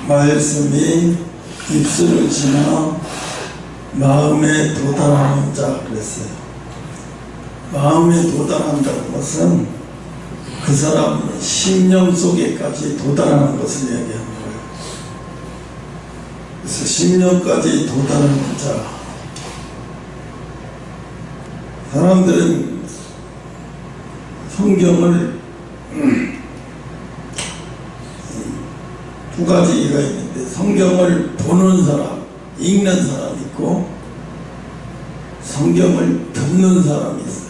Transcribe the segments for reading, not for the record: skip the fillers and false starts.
말씀이 입술을 지나 마음에 도달하는 자 그랬어요. 마음에 도달한다는 것은 그 사람 심령 속에까지 도달하는 것을 얘기하는 거예요. 그래서 심령까지 도달하는 자. 사람들은 성경을 두 가지가 있는데, 성경을 보는 사람, 읽는 사람이 있고 성경을 듣는 사람이 있어요.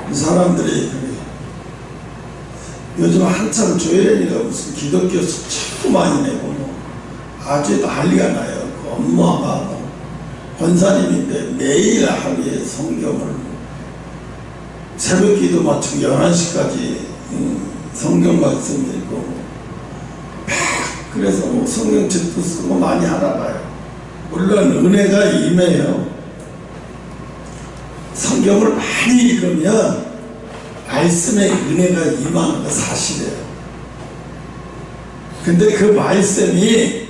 그 사람들이 요즘 한참 조혜련이가 무슨 기독교 수첩도 많이 내고 아주 난리가 나요. 그 엄마가 권사님인데 매일 하루에 성경을 새벽 기도 마치고 11시까지 성경 말씀 읽고, 그래서 뭐 성경책도 쓰고 많이 하나 봐요. 물론 은혜가 임해요. 성경을 많이 읽으면 말씀에 은혜가 임하는 거 사실이에요. 근데 그 말씀이,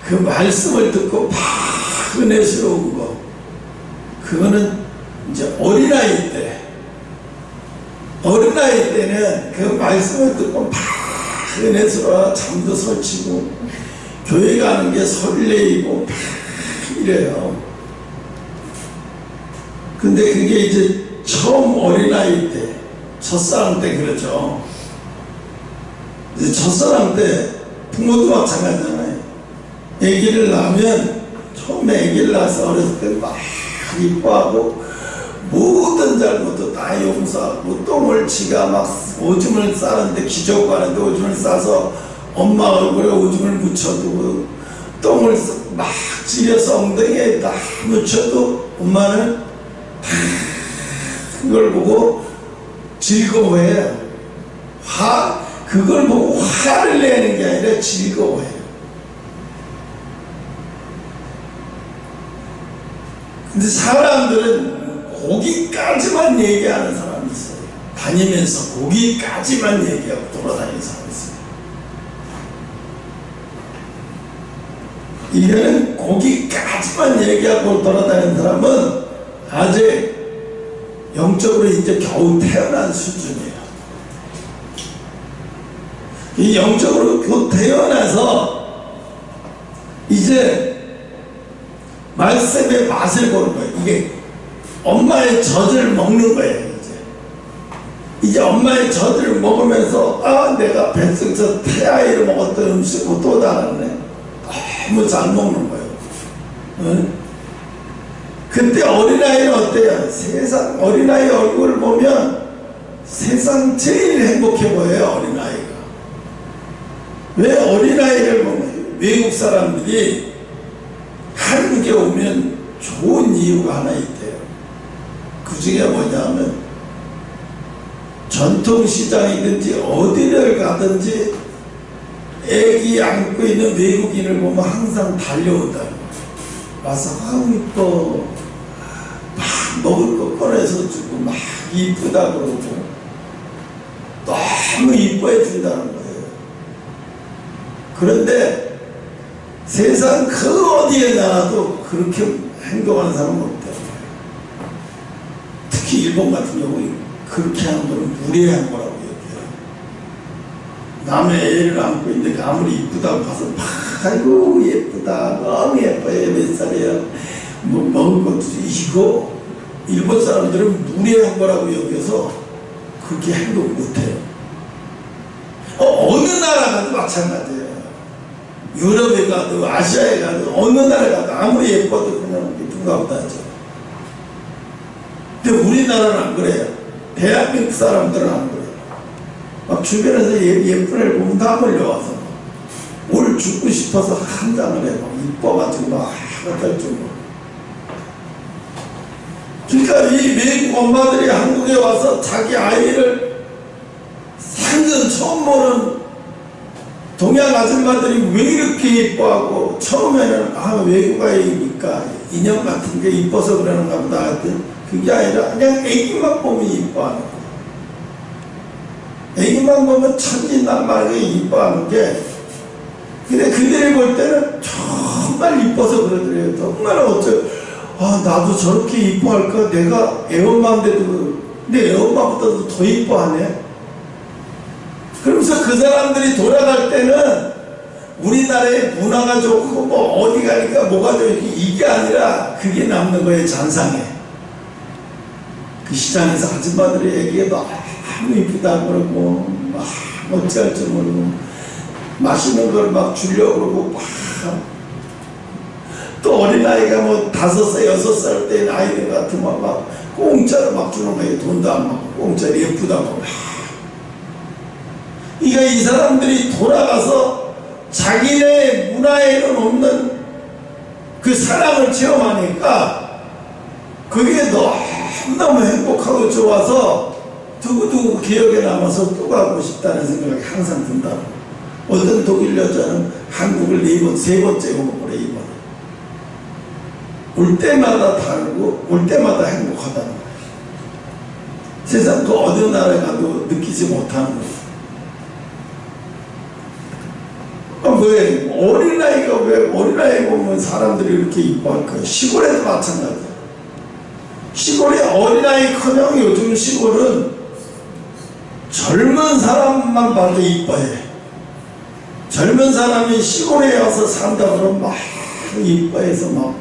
그 말씀을 듣고 막 은혜스러운 거, 그거는 이제 어린아이 때는 그 말씀을 듣고 막 은혜스러워 잠도 설치고 교회 가는 게 설레이고 막 이래요. 근데 그게 이제 처음 어린아이 때, 첫사랑 때 그러죠. 이제 첫사랑 때 부모도 마찬가지잖아요. 아기를 낳으면 처음에 아기를 낳아서 어렸을 때 막 이뻐하고 모든 잘못도 다 용서하고, 똥을 지가 막 오줌을 싸는데 기저귀하는데 오줌을 싸서 엄마 얼굴에 오줌을 묻혀두고, 똥을 막 찌려서 엉덩이에 다 묻혀도 엄마는 그걸 보고 즐거워해요. 그걸 보고 화를 내는 게 아니라 즐거워해요. 근데 사람들은 거기까지만 얘기하는 사람이 있어요. 다니면서 거기까지만 얘기하고 돌아다니는 사람이 있어요. 이거는 거기까지만 얘기하고 돌아다니는 사람은 아직 영적으로 이제 겨우 태어난 수준이에요. 이 영적으로 겨우 태어나서 이제 말씀의 맛을 보는 거예요. 이게 엄마의 젖을 먹는 거예요. 이제 엄마의 젖을 먹으면서, 아, 내가 뱃속에서 태아이로 먹었던 음식을 또 다르네. 너무 잘 먹는 거예요. 응? 그때 어린아이는 어때요? 세상 어린아이 얼굴을 보면 세상 제일 행복해 보여요. 어린아이가. 왜 어린아이를 보면 외국 사람들이 한국에 오면 좋은 이유가 하나 있대요. 그 중에 뭐냐면 전통시장이든지 어디를 가든지 애기 안고 있는 외국인을 보면 항상 달려온다는 거예요. 와서 아우 이뻐, 막 먹을 거 꺼내서 주고 막 이쁘다 그러고 너무 이뻐해 준다는 거예요. 그런데 세상 그 어디에 나라도 그렇게 행동하는 사람은 없대요. 특히 일본 같은 경우에 그렇게 하는 거는 무례한 거라고 얘기해요. 남의 애를 안고 있는데 아무리 이쁘다고 가서 막 아이고 예쁘다, 너무 예뻐요, 몇 살이야, 뭐 먹을 것도 이거 일본 사람들은 무례한 거라고 여겨서 그렇게 행동 못해요. 어느 나라 가도 마찬가지예요. 유럽에 가도 아시아에 가도 어느 나라에 가도 아무리 예뻐도 그냥 이쁜가 보다 하죠. 근데 우리나라는 안 그래요. 대한민국 사람들은 안 그래요. 막 주변에서 예쁜 애를 보면 다 몰려와서 뭘 죽고 싶어서 한 장을 해. 막 이뻐가지고 막 어떨 정도. 그러니까 이 외국 엄마들이 한국에 와서 자기 아이를 생전 처음 보는 동양 아줌마들이 왜 이렇게 이뻐하고, 처음에는 외국 아이니까 인형 같은 게 이뻐서 그러는가 보다 했더니 그게 아니라 그냥 애기만 보면 이뻐하는 거예요. 애기만 우리만 보면 천진난만하게 이뻐하는 게, 근데 그들이 볼 때는 정말 이뻐서 그러더래요. 정말 나도 저렇게 이뻐할까? 내가 애엄마인데도 내 애엄마보다도 더 이뻐하네. 그러면서 그 사람들이 돌아갈 때는 우리나라의 문화가 좋고 뭐 어디 가니까 뭐가 좋고 이게 아니라 그게 남는 거예요. 잔상에. 그 시장에서 아줌마들이 얘기해 너무 이쁘다 그러고 막 어찌할 줄 모르고 맛있는 걸 막 주려고 그러고 막 또 어린아이가 뭐 5살 6살 때 아이들 같으면 막 공짜로 막 주는 거예요. 돈도 안 받고 공짜로 예쁘다고. 그러니까 이 사람들이 돌아가서 자기네 문화에는 없는 그 사랑을 체험하니까 그게 너무너무 행복하고 좋아서 두고두고 기억에 남아서 또 가고 싶다는 생각이 항상 든다고. 어떤 독일 여자는 한국을 3번째 오고 그래. 이번 올 때마다 다르고 올 때마다 행복하다는 거예요. 세상 그 어느 나라에 가도 느끼지 못하는 거예요. 왜 어린아이가 왜 어린아이 보면 사람들이 이렇게 이뻐할까요? 시골에도 마찬가지예요. 시골에 어린아이커녕 요즘 시골은 젊은 사람만 봐도 이뻐해. 젊은 사람이 시골에 와서 산다 그러면 막 이뻐해서 막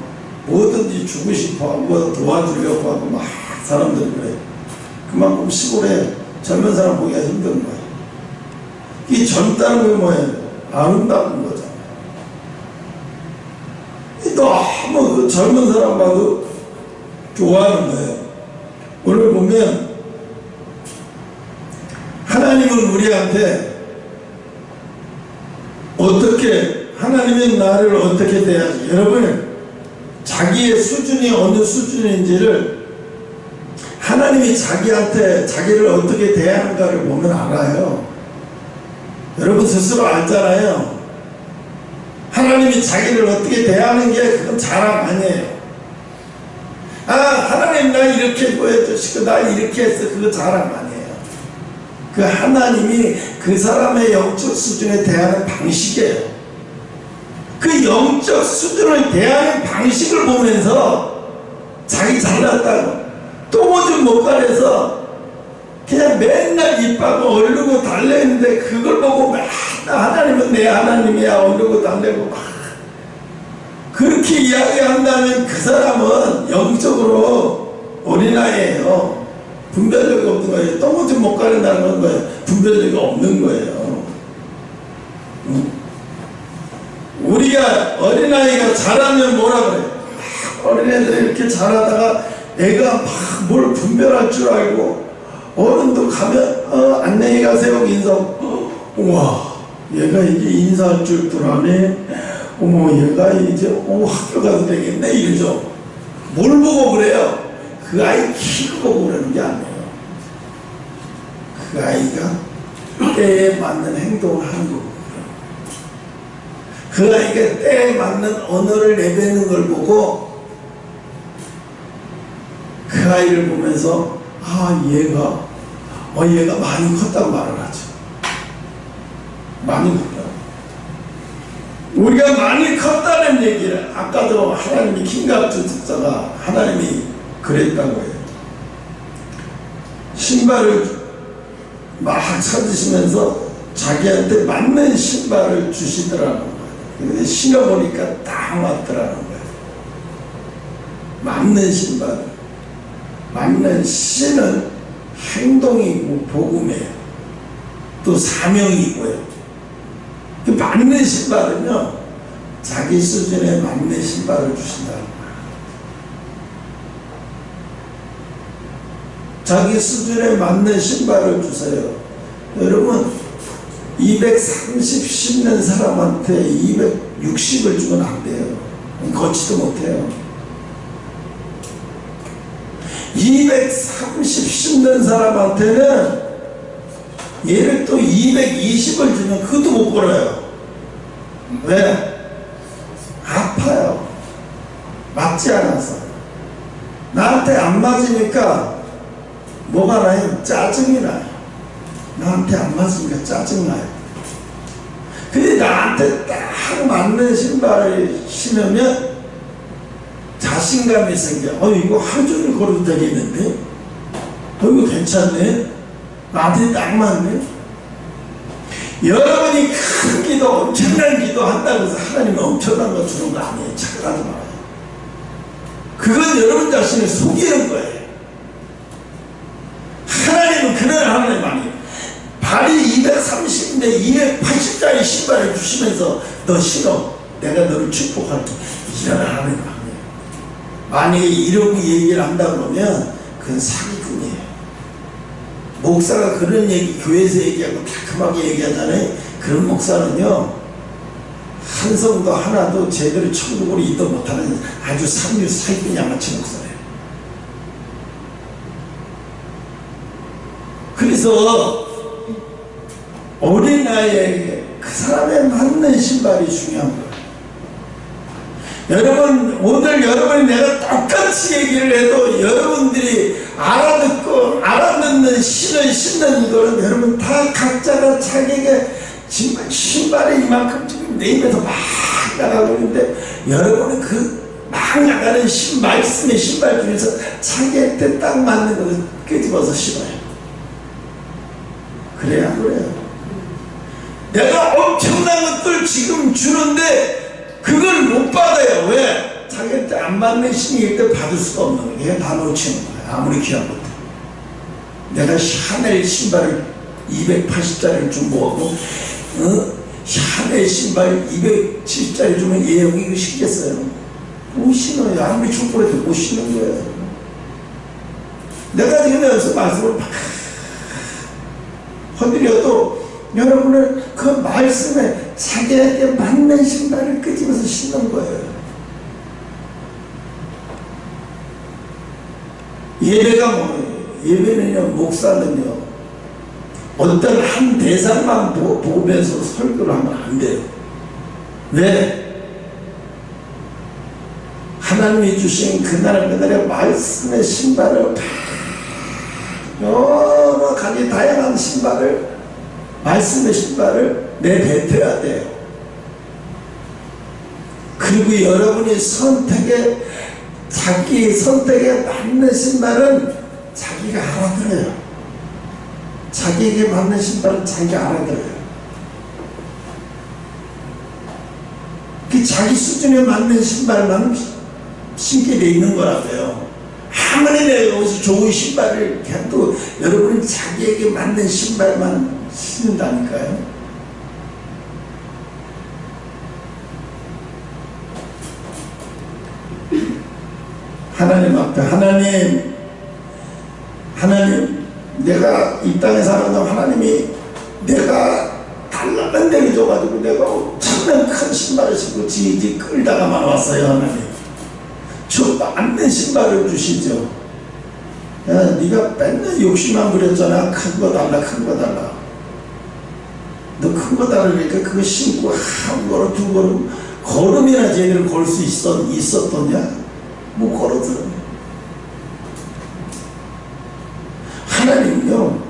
뭐든지 주고 싶어하고 뭐 도와주려고 하고 막 사람들이 그래. 그만큼 시골에 젊은 사람 보기가 힘든 거야. 이 젊다는 게 뭐예요? 아름다운 거잖아. 너무 그 젊은 사람 봐도 좋아하는 거예요. 오늘 보면 하나님은 우리한테 하나님은 나를 어떻게 대하지? 여러분, 자기의 수준이 어느 수준인지를 하나님이 자기를 어떻게 대하는가를 보면 알아요. 여러분 스스로 알잖아요. 하나님이 자기를 어떻게 대하는 게 그건 자랑 아니에요. 하나님 나 이렇게 보여주시고 나 이렇게 했어. 그거 자랑 아니에요. 그 하나님이 그 사람의 영적 수준에 대하는 방식이에요. 그 영적 수준을 대하는 방식을 보면서 자기 잘났다고 똥오줌 못 가려서 그냥 맨날 입하고 얼르고 달래는데 그걸 보고 하나님은 내 하나님이야 얼르고 달래고 막 그렇게 이야기한다면 그 사람은 영적으로 어린아이예요. 분별력이 없는 거예요. 똥오줌 못 가린다는 거예요. 분별력이 없는 거예요. 우리가 어린아이가 잘하면 뭐라 그래요? 어린애들이 이렇게 잘하다가 애가 막 뭘 분별할 줄 알고 어른도 가면 안녕히 가세요 인사. 우와 얘가 이제 인사할 줄도 아네. 어머 얘가 이제 학교 가도 되겠네 이러죠. 뭘 보고 그래요? 그 아이 키를 보고 그러는 게 아니에요. 그 아이가 때에 맞는 행동을 하는 거고 그 아이가 때에 맞는 언어를 내뱉는 걸 보고 그 아이를 보면서 얘가 많이 컸다고 말을 하죠. 많이 컸다. 우리가 많이 컸다는 얘기를 아까도 하나님이 킹갑주 집사가 하나님이 그랬다고 해요. 신발을 막 찾으시면서 자기한테 맞는 신발을 주시더라는 거예요. 근데 신어보니까 딱 맞더라는 거예요. 맞는 신발. 맞는 신은 행동이고 복음이에요. 또 사명이고요. 그 맞는 신발은요, 자기 수준에 맞는 신발을 주신다는 거예요. 자기 수준에 맞는 신발을 주세요. 여러분, 230 신는 사람한테 260을 주면 안 돼요. 걷지도 못해요. 230 신는 사람한테는 얘를 또 220을 주면 그것도 못 걸어요. 왜? 아파요. 맞지 않아서. 나한테 안 맞으니까 뭐가 나요? 짜증이 나요. 나한테 안 맞으니까 짜증나요. 근데 나한테 딱 맞는 신발을 신으면 자신감이 생겨. 이거 하루 종일 걸어도 되겠는데? 이거 괜찮네? 나한테 딱 맞네? 여러분이 큰 기도, 엄청난 기도 한다고 해서 하나님이 엄청난 거 주는 거 아니에요. 착각하지 말아요. 그건 여러분 자신을 속이는 거예요. 하나님은 그런 하나님 아니에요. 발이 230인데 280짜리 신발을 주시면서 너 신어. 내가 너를 축복할게. 이런 하나님 아니에요. 만약에 이러고 얘기를 한다 그러면 그건 사기꾼이에요. 목사가 그런 얘기 교회에서 얘기하고 달콤하게 얘기하잖아요. 그런 목사는요 한 성도 하나도 제대로 천국으로 이도 못하는 아주 삼류 사기꾼 양아치 목사예요. 그래서 어린 나이에 그 사람에 맞는 신발이 중요한 거예요. 여러분 오늘 여러분이 내가 똑같이 얘기를 해도 여러분들이 알아듣는 신을 신는 이거는 여러분 다 각자가 자기에게 정말 신발이 이만큼 지금 내 입에서 막 나가고 있는데 여러분은 그 막 나가는 말씀의 신발 중에서 자기한테 딱 맞는 것을 끄집어서 신어요. 그래야 그래요. 내가 엄청난 것들 지금 주는데 그걸 못 받아요. 왜? 자기한테 안 맞는 신일 때 받을 수가 없는 거예요. 다 놓치는 거예요. 아무리 귀한 것도. 내가 샤넬 신발을 280짜리를 준 거고 샤넬 신발 270짜리 주면 얘 여기 이거 신겠어요? 못 신어요. 아무리 축복해도 못 신는 거예요. 내가 지금 여기서 말씀을 막 허드려도 여러분은 그 말씀에 자기에게 맞는 신발을 끄집어서 신는 거예요. 예배가 뭐예요? 예배는요, 목사는요, 어떤 한 대상만 보면서 설교를 하면 안 돼요. 왜? 하나님이 주신 그날의 말씀의 신발을 여러 가지 다양한 신발을 말씀의 신발을 내뱉어야 돼요. 그리고 여러분이 자기 선택에 맞는 신발은 자기가 알아들어요. 자기에게 맞는 신발은 자기가 알아들어요. 그 자기 수준에 맞는 신발만 신게 돼 있는 거라고요. 아무리 내가 여기서 좋은 신발을 해도 여러분은 자기에게 맞는 신발만 신는다니까요. 하나님 앞에 하나님 내가 이 땅에 살아도 하나님이 내가 달라는 대로 줘가지고 내가 엄청난 큰 신발을 신고 지지 끌다가만 왔어요. 하나님 저 맞는 신발을 주시죠. 야, 네가 맨날 욕심만 부렸잖아. 큰 거 달라 큰 거 달라. 너 큰 거 달라니까 그거 신고 한 걸음 두 걸음 걸음이나 제대로 걸 수 있었더냐? 못 걸어들어. 하나님은요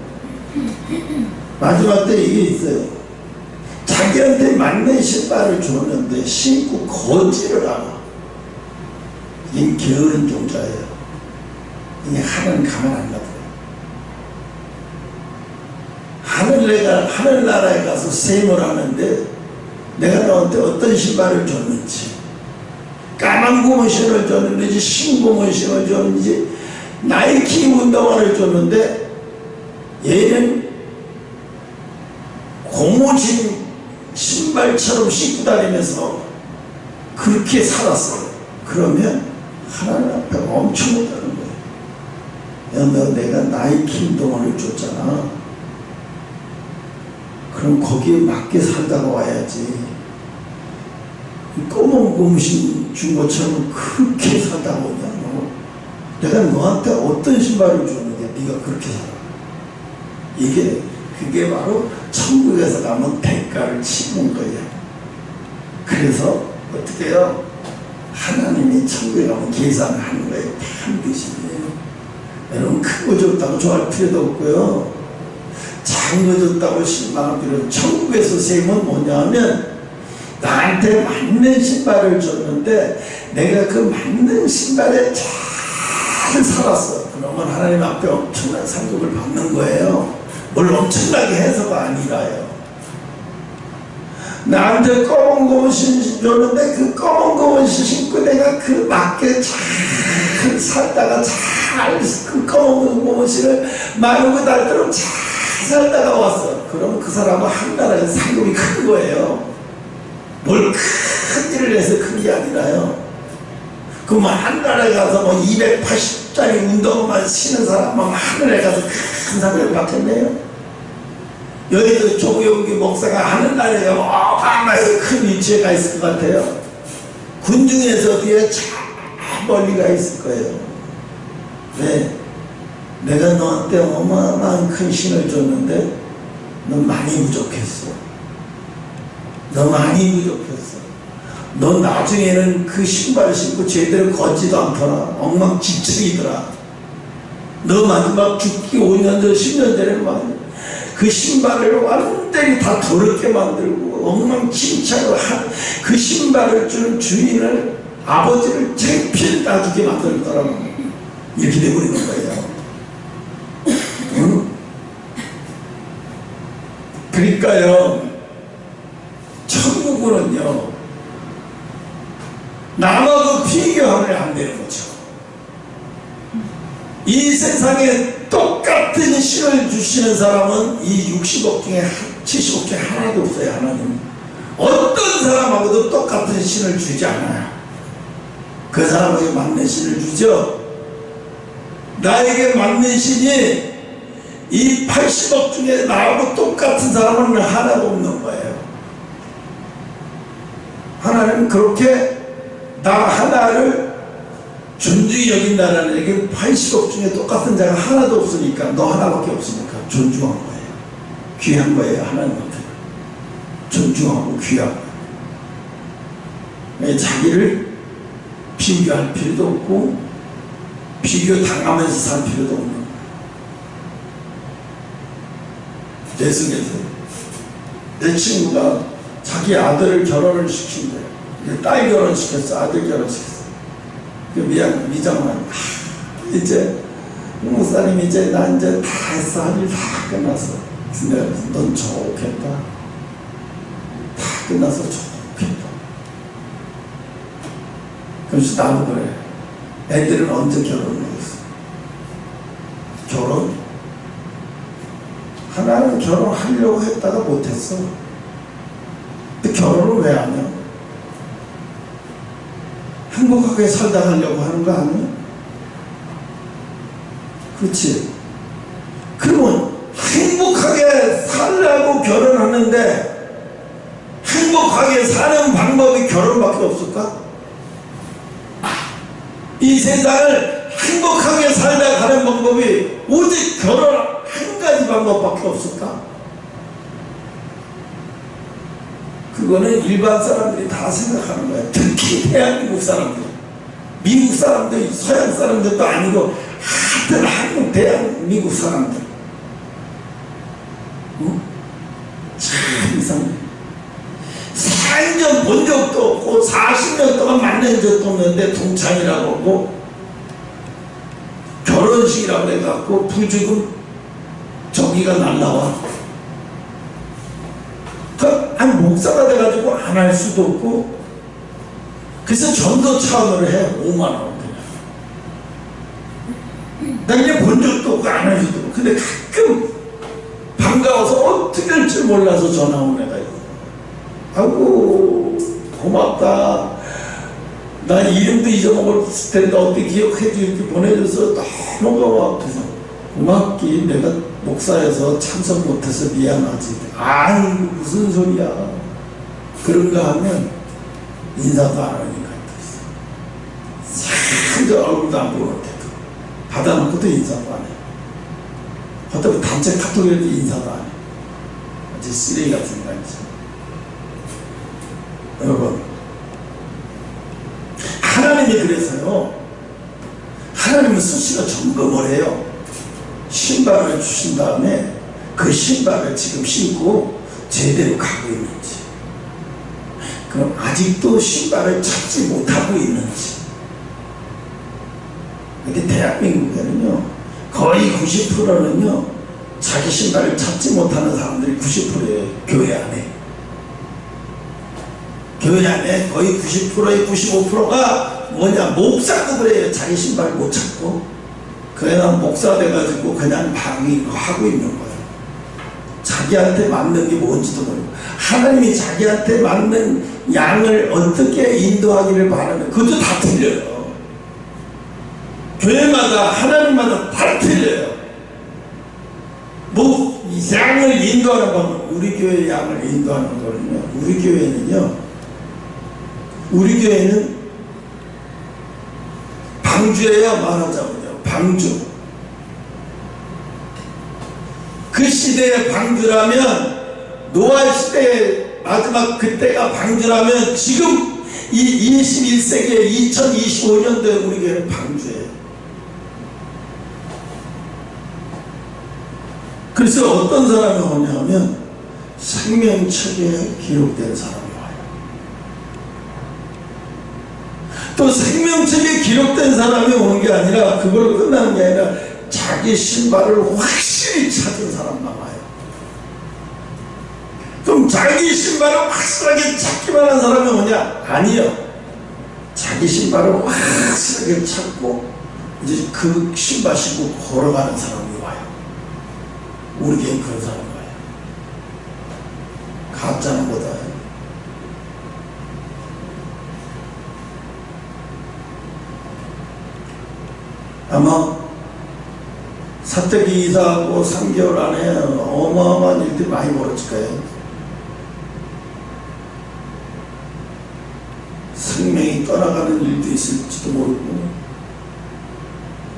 마지막 때 이게 있어요. 자기한테 맞는 신발을 줬는데 신고 거지를 않아. 이게 게으른 종자예요. 이게 하나님 가만 안 놔둬요. 하늘나라에 가서 세임을 하는데 내가 너한테 어떤 신발을 줬는지, 까만 고무신을 줬는지 흰 고무신을 줬는지 나이키 운동화를 줬는데 얘는 고무신 신발처럼 신고 다니면서 그렇게 살았어요. 그러면 하나님 앞에 엄청 못하는 거예요. 야, 너 내가 나이키 운동화를 줬잖아. 그럼 거기에 맞게 살다가 와야지. 검은 고무신 준 것처럼 그렇게 살다가 오냐 너. 내가 너한테 어떤 신발을 줬는데 네가 그렇게 살아. 그게 바로 천국에서 가면 대가를 치는 거예요. 그래서 어떻게 해요? 하나님이 천국에 가면 계산을 하는 거예요. 반드시. 여러분 큰 거 줬다고 좋아할 필요도 없고요. 장거졌다고 신방을 빌어. 천국에서 셈은 뭐냐면 나한테 맞는 신발을 줬는데 내가 그 맞는 신발에 잘 살았어. 그러면 하나님 앞에 엄청난 상급을 받는 거예요. 뭘 엄청나게 해서가 아니라요. 나한테 검은 고무신 줬는데 그 검은 고무신 신고 내가 그 맞게 잘 살다가 잘 그 검은 고무신을 마르고 닳도록 잘 살다가 왔어. 그러면 그 사람은 한 나라의 상급이 큰 거예요. 뭘 큰 일을 해서 큰 게 아니라요. 그럼 한 나라에 가서 뭐 280짜리 운동만 신은 사람만 하늘에 가서 큰 상급을 받겠네요. 여기도 조경기 목사가 하늘나라에 어마어마하게 큰 위치에 가 있을 것 같아요. 군중에서 뒤에 저 멀리 가 있을 거예요. 왜? 내가 너한테 어마어마한 큰 신을 줬는데 넌 많이 부족했어. 너 많이 부족했어. 너 나중에는 그 신발을 신고 제대로 걷지도 않더라. 엉망진창이더라. 너 마지막 죽기 5년 전 10년 전에 막 그 신발을 완전히 다 더럽게 만들고 엉망진창으로 그 신발을 준 주인을 아버지를 창피를 놔주게 만들더라고. 이렇게 돼버리는 거예요. 응? 그러니까요, 천국은요 남하고 비교하면 안 되는 거죠. 이 세상에 똑같은 신을 주시는 사람은 이 60억 중에 70억 중에 하나도 없어요. 하나님 어떤 사람하고도 똑같은 신을 주지 않아요. 그 사람에게 맞는 신을 주죠. 나에게 맞는 신이 이 80억 중에 나하고 똑같은 사람은 하나도 없는 거예요. 하나님은 그렇게 나 하나를 존중히 여긴다는 얘기는 80억 중에 똑같은 자가 하나도 없으니까, 너 하나밖에 없으니까 존중한 거예요. 귀한 거예요. 하나님한테 존중하고 귀하고. 자기를 비교할 필요도 없고 비교 당하면서 살 필요도 없는 거예요. 내 속에서 내 친구가 자기 아들을 결혼을 시킨대요. 딸 결혼시켰어. 아들 결혼시켰어. 미장만 이제 목사님 이제 나 이제 다 했어. 할 일 다 끝났어. 근데 넌 좋겠다. 다 끝나서 좋겠다. 그래서 나도 그래. 애들은 언제 결혼을 했어? 결혼? 하나는 결혼하려고 했다가 못했어. 근데 결혼을 왜 하냐? 행복하게 살다 가려고 하는 거 아니야? 그렇지? 그러면 행복하게 살려고 결혼하는데 행복하게 사는 방법이 결혼밖에 없을까? 이 세상을 행복하게 살다 가는 방법이 오직 결혼 한 가지 방법밖에 없을까? 그거는 일반 사람들이 다 생각하는 거예요. 특히 대한민국 사람들, 미국 사람들, 서양 사람들도 아니고 하여튼 한국 대한민국 사람들. 참 이상해. 4년 본 적도 없고 40년 동안 만난 적도 없는데 동창이라고 하고 결혼식이라고 해갖고 부주금 저기가 날라와. 한 목사가 돼가지고 안 할 수도 없고, 그래서 전도 차원으로 해. 5만원 그냥. 나 그냥 본 적도 없고 안 할 수도 없고. 근데 가끔 반가워서 어떻게 할 줄 몰라서 전화 온 애가 있어. 아이고 고맙다. 나 이름도 잊어먹었을 텐데 어떻게 기억해줘 이렇게 보내줘서 너무 고마워. 그래서 고맙기, 내가 목사여서 참석 못해서 미안하지. 아이 무슨 소리야. 그런가 하면 인사도 안 하니까 상저 얼굴도 안 보고 받아놓고도 인사도 안 해. 어떤 단체 카톡이라도 인사도 안 해. 아주 쓰레기 같은 인간이죠. 여러분, 하나님이 그래서요, 하나님은 수시로 점검을 해요. 신발을 주신 다음에 그 신발을 지금 신고 제대로 가고 있는지, 그럼 아직도 신발을 찾지 못하고 있는지. 근데 대한민국에는요, 거의 90%는요, 자기 신발을 찾지 못하는 사람들이 90%예요. 교회 안에. 교회 안에 거의 90%의 95%가 뭐냐, 목사도 그래요. 자기 신발을 못 찾고 그냥 목사 돼가지고 그냥 방위하고 있는 거예요. 자기한테 맞는 게 뭔지도 모르고, 하나님이 자기한테 맞는 양을 어떻게 인도하기를 바라면 그것도 다 틀려요. 교회마다 하나님마다 다 틀려요. 뭐 양을 인도하는 건, 우리 교회 양을 인도하는 거는요, 우리 교회는 방주예요. 말하자면요, 방주. 그 시대의 방주라면, 노아 시대의 마지막 그때가 방주라면, 지금 이 21세기에 2025년도에 우리 교회는 방주예요. 그래서 어떤 사람이 오냐면 생명책에 기록된 사람이 와요. 또 생명책에 기록된 사람이 오는 게 아니라, 그걸로 끝나는 게 아니라 자기 신발을 확실히 찾은 사람만 와요. 그럼 자기 신발을 확실하게 찾기만 한 사람이 오냐? 아니요. 자기 신발을 확실하게 찾고 이제 그 신발 신고 걸어가는 사람이 와요. 우리 교회는 그런 사람 와요. 가짜는 뭐다. 아마 사택이 이사하고 3개월 안에 어마어마한 일들이 많이 벌어질 거예요. 생명이 떠나가는 일도 있을지도 모르고,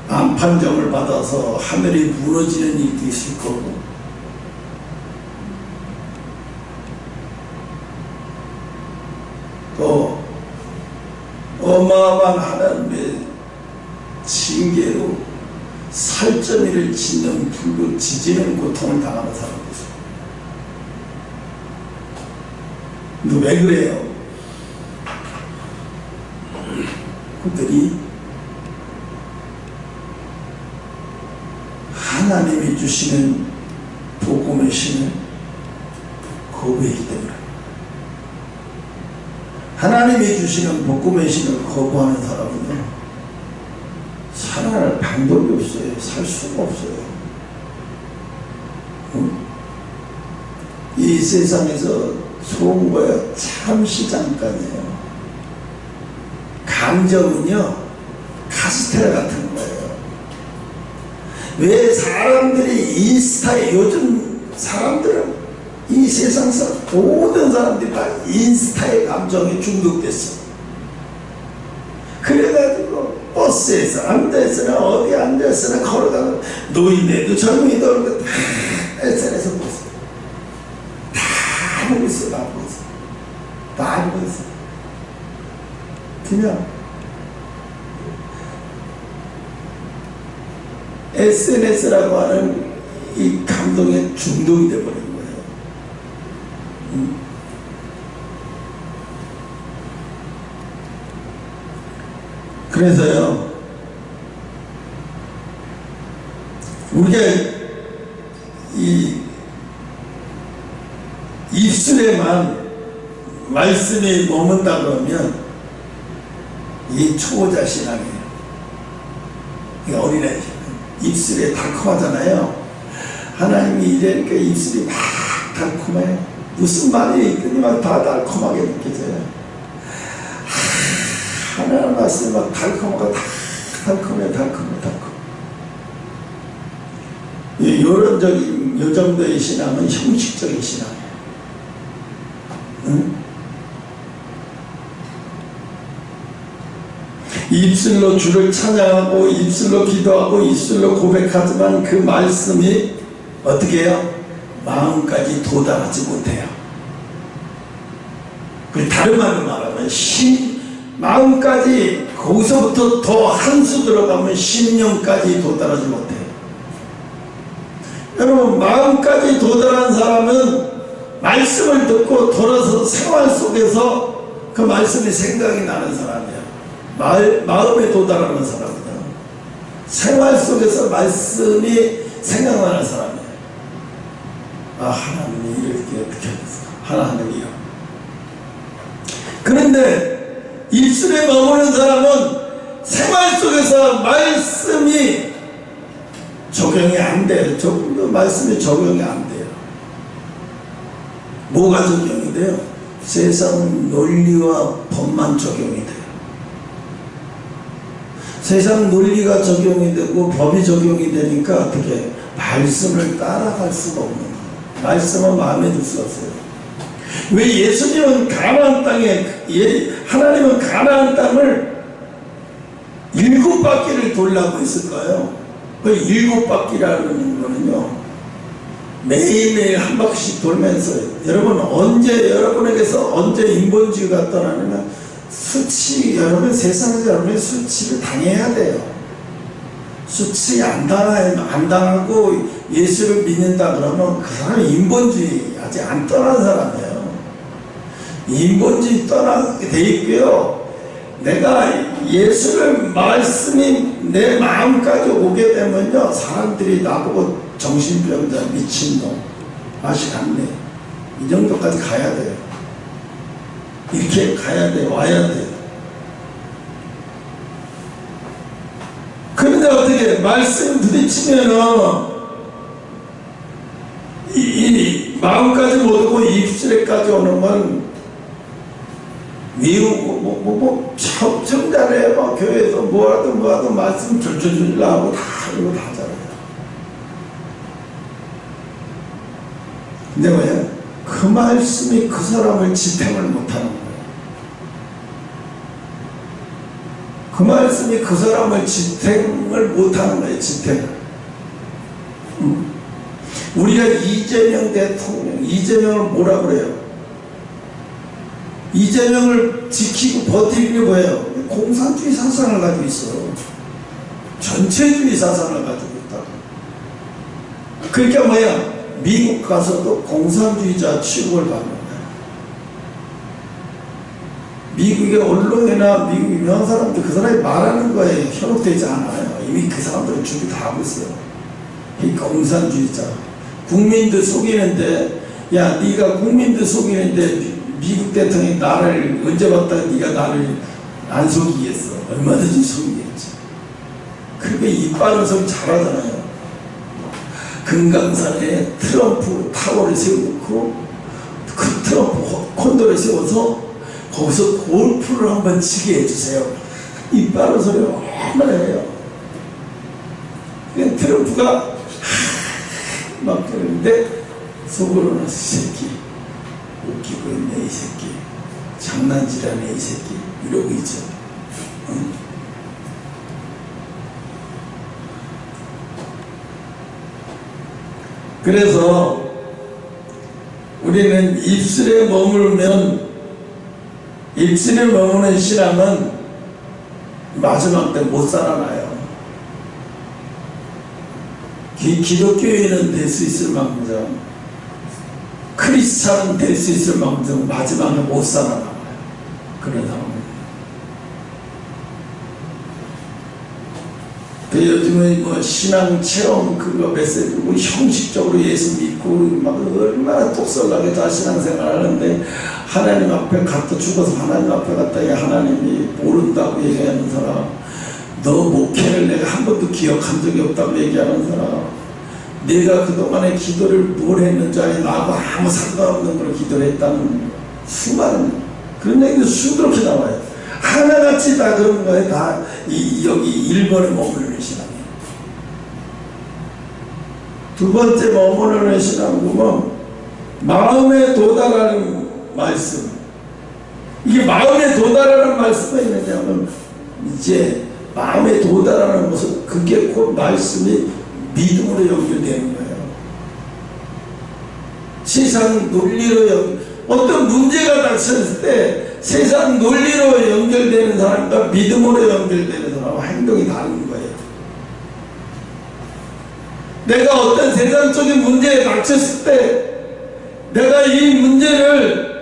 암 판정을 받아서 하늘이 무너지는 일도 있을 거고, 또 어마어마한 하나님의 징계로 살점이를 짓는 불로 지지는 고통을 당하는 사람이죠. 근데 왜 그래요? 그들이 하나님이 주시는 복음의 신을 거부했기 때문에. 하나님이 주시는 복음의 신을 거부하는 사람은요, 살아날 방법이 없어요. 살 수가 없어요. 이 세상에서 좋은 거야 잠시 잠깐이에요. 감정은요, 카스텔 같은 거예요. 왜 사람들이 인스타에, 요즘 사람들은, 이 세상 사람, 모든 사람들이 다 인스타의 감정에 중독됐어. 그래가지고 버스에서 앉아있으나 어디 앉아있으나 걸어가는 노인네도 젊은이도 다 SNS 보고 있어. 다 보고 있어. 다 보고 있어. 다 보고 있어. 그냥 SNS라고 하는 이 감동에 중독이 되어버린 거예요. 그래서요, 우리가 이 입술에만 말씀이 머문다 그러면 이 초보자 신앙이에요. 이 어린아이 입술에 달콤하잖아요. 하나님이 이래니까 입술이 막 달콤해요. 무슨 말이 있더니만 다 달콤하게 느껴져요. 하나님 말씀 막 달콤하고 다 달콤해. 요런적인, 요 정도의 신앙은 형식적인 신앙이에요. 응? 입술로 주를 찬양하고 입술로 기도하고 입술로 고백하지만 그 말씀이 어떻게 해요? 마음까지 도달하지 못해요. 다른 말로 말하면 마음까지, 거기서부터 더 한 수 들어가면 심령까지 도달하지 못해요. 여러분, 마음까지 도달한 사람은 말씀을 듣고 돌아서 생활 속에서 그 말씀이 생각이 나는 사람이에요. 마음에 도달하는 사람이에요. 생활 속에서 말씀이 생각나는 사람이에요. 아, 하나님이 이렇게 어떻게 하겠어? 하나님이요. 그런데 입술에 머무는 사람은 생활 속에서 말씀이 적용이 안 돼요. 말씀이 적용이 안 돼요. 뭐가 적용이 돼요? 세상 논리와 법만 적용이 돼요. 세상 논리가 적용이 되고 법이 적용이 되니까 어떻게 말씀을 따라갈 수가 없는 거예요. 말씀은 마음에 들 수가 없어요. 왜 예수님은 가나안 땅에, 하나님은 가나안 땅을 7바퀴를 돌라고 했을까요? 그 7바퀴라는 거는요, 매일매일 한 바퀴씩 돌면서, 여러분 언제, 여러분에게서 언제 인본주의가 떠나냐면 여러분 세상에서 여러분의 수치를 당해야 돼요. 수치 안 당하고 예수를 믿는다 그러면 그 사람이 인본주의 아직 안 떠난 사람이에요. 인본주의 떠나게 돼 있고요. 내가 예수를 말씀이 내 마음까지 오게 되면요, 사람들이 나보고 정신병자, 미친놈, 맛이 갔네, 이 정도까지 가야 돼요. 이렇게 가야 돼요. 와야 돼요. 그런데 어떻게 말씀 부딪히면은 이 마음까지 못 오고 입술에까지 오는 건 미우고 청자래, 교회에서 뭐하든 말씀 줄줄줄 하고 다 이거 다 잘해요. 근데 뭐야? 그 말씀이 그 사람을 지탱을 못하는 거예요. 그 말씀이 그 사람을 지탱을 못하는 거예요. 지탱을. 우리가 이재명 대통령, 이재명을 뭐라 그래요? 이재명을 지키고 버티려고 뭐예요? 공산주의 사상을 가지고 있어. 전체주의 사상을 가지고 있다. 그러니까 뭐야? 미국 가서도 공산주의자 취급을 받는 거야. 미국의 언론이나 미국 유명한 사람들, 그 사람이 말하는 거에 현혹되지 않아요. 이미 그 사람들은 준비 다 하고 있어요. 이 공산주의자. 국민들 속이는데, 야, 네가 국민들 속이는데 미국 대통령이 나를 언제 봤다가 네가 나를 안 속이겠어. 얼마든지 속이겠지. 그렇게 이빨은 소리 잘하잖아요. 금강산에 트럼프 타워를 세워놓고 그 트럼프 콘도를 세워서 거기서 골프를 한번 치게 해주세요. 이빨은 소리 얼마나 해요. 트럼프가 막 그러는데 속으로는 이 새끼 웃기고 있네, 이 새끼 장난질하네, 이 새끼 이러고 있죠. 응? 그래서 우리는 입술에 머무르는, 입술에 머무는 신앙은 마지막 때 못 살아나요. 기독교인은 될 수 있을 만큼, 크리스찬은 될 수 있을 만큼 마지막에 못 살아나요. 그런 상황입니다. 요즘에 뭐 신앙 체험 그거 메시지 뭐 형식적으로 예수 믿고 막 얼마나 똑설나게 다 신앙생활 하는데, 하나님 앞에 갖다 죽어서 하나님 앞에 갔다 하나님이 모른다고 얘기하는 사람, 너 목회를 내가 한 번도 기억한 적이 없다고 얘기하는 사람, 내가 그동안에 기도를 뭘 했는지 나하고 아무 상관없는 걸 기도를 했다는 수많은 그런 얘기도 수두룩히 나와요. 하나같이 다 그런 거에 다 여기 1번에 머무르는 신앙이에요. 두 번째 머무르는 신앙은 마음에 도달하는 말씀. 이게 마음에 도달하는 말씀이 있느냐면, 이제 마음에 도달하는 것은 그게 곧 말씀이 믿음으로 연결되는 거예요. 세상 논리로 어떤 문제가 닥쳤을 때 세상 논리로 연결되는 사람과 믿음으로 연결되는 사람과 행동이 다른 거예요. 내가 어떤 세상적인 문제에 닥쳤을 때 내가 이 문제를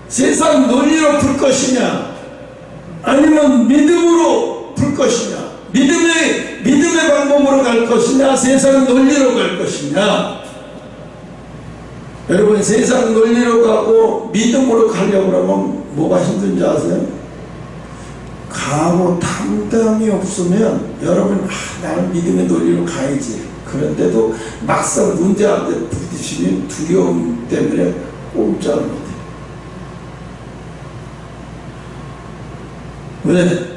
세상 논리로 풀 것이냐 아니면 믿음으로 풀 것이냐, 믿음의 방법으로 갈 것이냐 세상 논리로 갈 것이냐. 여러분, 세상 논리로 가고 믿음으로 가려고 그러면 뭐가 힘든지 아세요? 가고 담담이 없으면 여러분 나는 믿음의 논리로 가야지. 그런데도 막상 문제 앞에 부딪히는 두려움 때문에 꼼짝을 못해요. 왜?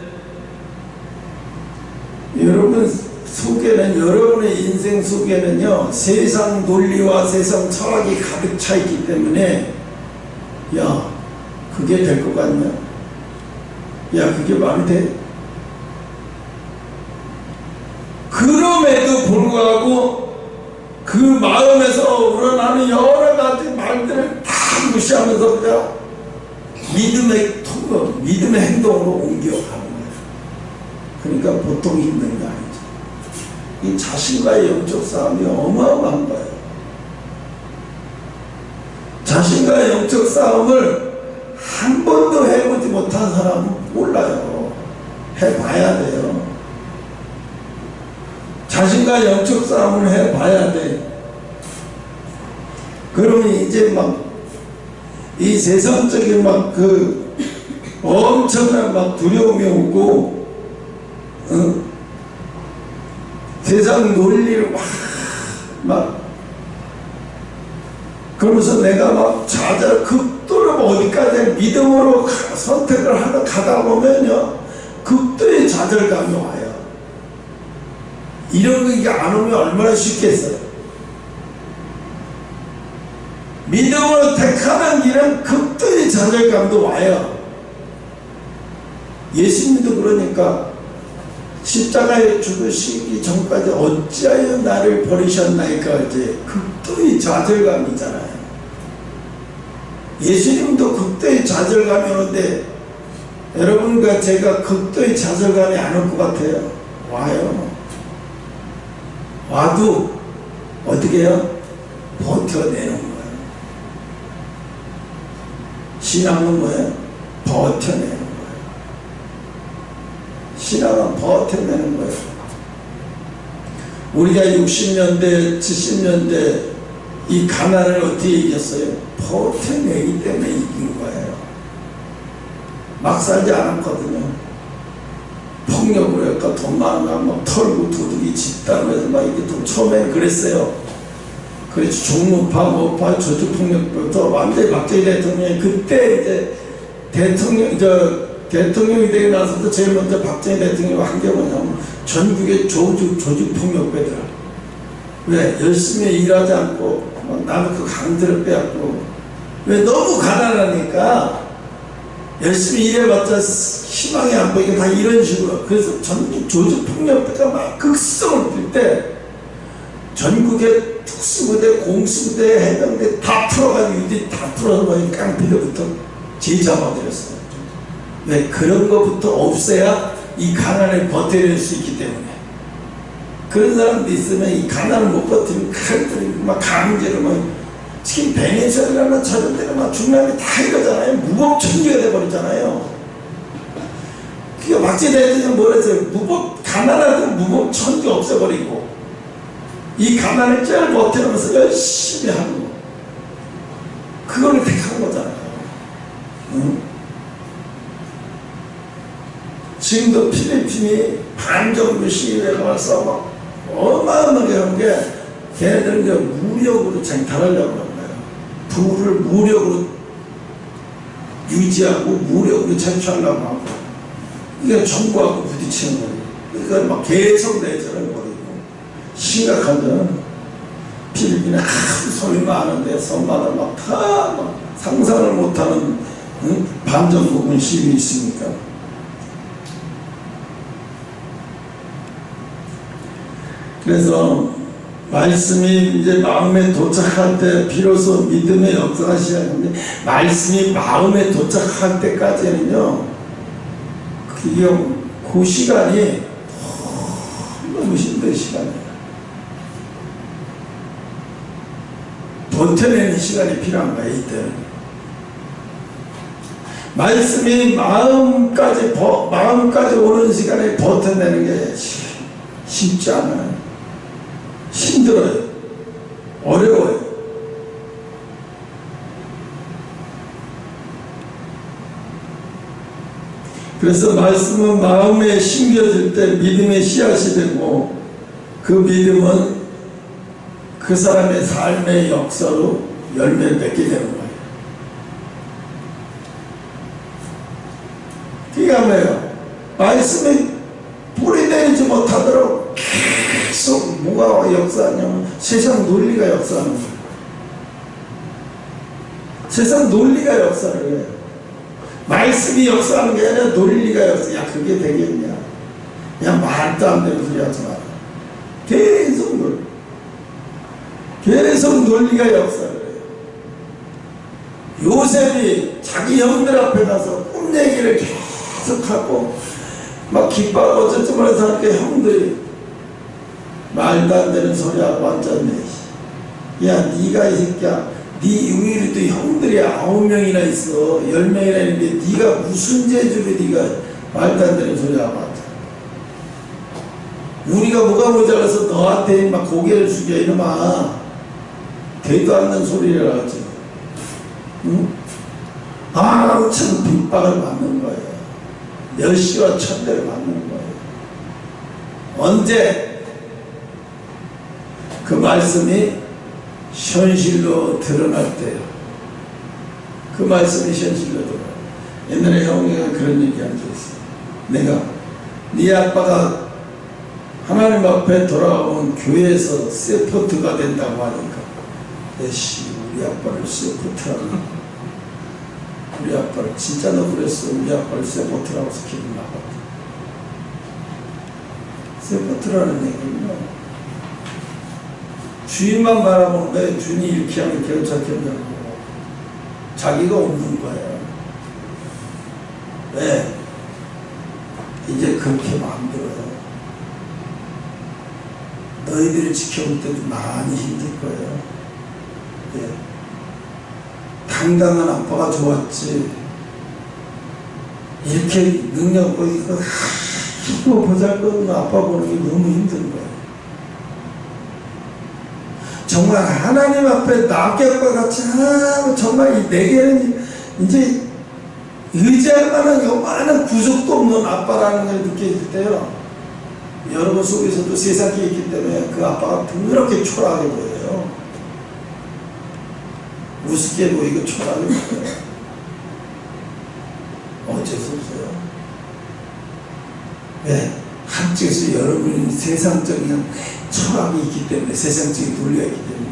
여러분 속에는, 여러분의 인생 속에는요 세상 논리와 세상 철학이 가득 차 있기 때문에 야 그게 될 것 같냐? 야 그게 말이 돼? 그럼에도 불구하고 그 마음에서 우러나는 여러 가지 말들을 다 무시하면서 그냥 믿음의 통로, 믿음의 행동으로 옮겨가는 거예요. 그러니까 보통 힘든 게 아니죠. 이 자신과의 영적 싸움이 어마어마한 거예요. 자신과의 영적 싸움을 한 번도 해보지 못한 사람은 몰라요. 해봐야 돼요. 자신과 영적 싸움을 해봐야 돼. 그러면 이제 막 이 세상적인 막 그 엄청난 막 두려움이 오고, 세상 논리를 막 그러면서 내가 막 좌절 극도로 어디까지 믿음으로 선택을 하다 가다 보면요 극도의 좌절감이 와요. 이런 게 안 오면 얼마나 쉽겠어요. 믿음으로 택하는 길은 극도의 좌절감도 와요. 예수님도 그러니까 십자가에 죽으시기 전까지 어찌하여 나를 버리셨나이까 이제 극도의 좌절감이잖아요. 예수님도 극도의 좌절감이 오는데 여러분과 제가 극도의 좌절감이 안 올 것 같아요. 와요. 와도 어떻게 해요? 버텨내는 거예요. 신앙은 뭐예요? 버텨내는 거예요. 신앙은 버텨내는 거예요. 우리가 60년대, 70년대 이 가난을 어떻게 이겼어요? 버텨내기 때문에 이긴 거예요. 막 살지 않았거든요. 폭력으로 할까 돈 많아 막 털고 도둑이 집다고 해서 막 이게 또 처음엔 그랬어요. 그래서 종무파 뭐파 저주폭력부터 완전히 박정희 대통령이 그때 이제 대통령이 되고 나서도 제일 먼저 박정희 대통령이 한 게 뭐냐면 전국의 조직폭력배들 왜 열심히 일하지 않고 나는 그 강제를 빼앗고 왜 너무 가난하니까 열심히 일해봤자 희망이 안 보이게 다 이런 식으로. 그래서 전국 조직폭력배가 막 극성을 띨 때 전국의 특수부대, 공수부대, 해병대 다 풀어가지고 이제 다 풀어서 뭐 깡패들부터 제잡아버렸어요. 왜? 그런 것부터 없애야 이 가난을 버텨낼 수 있기 때문에. 그런 사람도 있으면 이 가난을 못 버티면 칼들이 막 강제로 막 지금 베네수엘라나 저런 데는 막 중남미 다 이거잖아요. 무법천지가 돼버리잖아요. 그러니까 박정희 대통령이 뭐라 했어요? 가난하던 무법천지 없애버리고 이 가난을 잘 버텨내면서 열심히 하고 그거를 택한 거잖아요. 응? 지금도 필리핀이 반정부 시위에 가서 막 어마어마하게 한 게 걔네들은 이제 무력으로 쟁탈하려고 하는 거예요. 부를 무력으로 유지하고 무력으로 채취하려고 하고 이게 정부하고 부딪히는 거예요. 그러니까 막 계속 내전을 벌이고 심각하죠. 필리핀에 아주 섬이 많은데 섬마다 막 다 막 상상을 못하는 반정부군 시위 있으니까. 그래서 말씀이 이제 마음에 도착할 때 비로소 믿음의 역사가 시작하는데 말씀이 마음에 도착할 때까지는요 그 시간이 너무 힘든 시간이에요. 버텨내는 시간이 필요한 거예요. 이때는 말씀이 마음까지 오는 시간에 버텨내는 게 쉽지 않아요. 힘들어요. 어려워요. 그래서 말씀은 마음에 심겨질 때 믿음의 씨앗이 되고, 그 믿음은 그 사람의 삶의 역사로 열매를 맺게 되는 거예요. 그게 뭐예요? 말씀이 뿌리내리지 못하도록 계속 뭐가 역사하냐면 세상 논리가 역사하는 거예요. 세상 논리가 역사를 해요. 말씀이 역사하는 게 아니라 논리가 역사. 야, 그게 되겠냐? 그냥 말도 안 되는 소리 하지 마라. 계속 논리가 역사를 해요. 요셉이 자기 형들 앞에 가서 꿈 얘기를 계속하고 막 기뻐하고 어쩌고 해서 하니까 형들이 말도 안 되는 소리하고 앉았네. 야, 네가 이 새끼야, 네 우리도 형들이 9명이나 있어, 10명이나 있는데 네가 무슨 재주로 네가 말도 안 되는 소리하고 앉아. 우리가 뭐가 모자라서 너한테 막 고개를 숙여 이놈아. 되도 않는 소리를 하지. 응? 아, 참 빗박을 맞는 거예요. 멸시와 천대를 맞는 거예요. 언제 그 말씀이 현실로 드러날 때요. 그 말씀이 현실로 드러나요. 옛날에 형이가 그런 얘기 한 적 있어요. 내가 네 아빠가 하나님 앞에 돌아오면 교회에서 세포트가 된다고 하니까 에씨, 우리 아빠를 세포트라고. 우리 아빠를 진짜 너 그랬어. 우리 아빠를 세포트라고 해서 기분 나빴다. 세포트라는 얘기는요, 주인만 바라보는 거예요. 주인이 이렇게 하면 저렇게 한다고. 자기가 없는 거예요. 왜? 이제 그렇게 만들어요. 너희들을 지켜볼 때도 많이 힘들 거예요. 예. 당당한 아빠가 좋았지. 이렇게 능력 보이고 크고 보잘것없는 아빠 보는 게 너무 힘든 거예요. 정말 하나님 앞에 낙엽과 같이 정말 이 내게는 이제 의지할 만한 요만한 구속도 없는 아빠라는 걸 느낄 때요, 여러분 속에서도 세상에 있기 때문에 그 아빠가 더럽게 초라하게 보여요. 우습게 보이고 초라하게 보여요. 어쩔 수 없어요. 왜? 한쪽에서 여러분이 세상적인 철학이 있기 때문에, 세상적인 논리가 있기 때문에.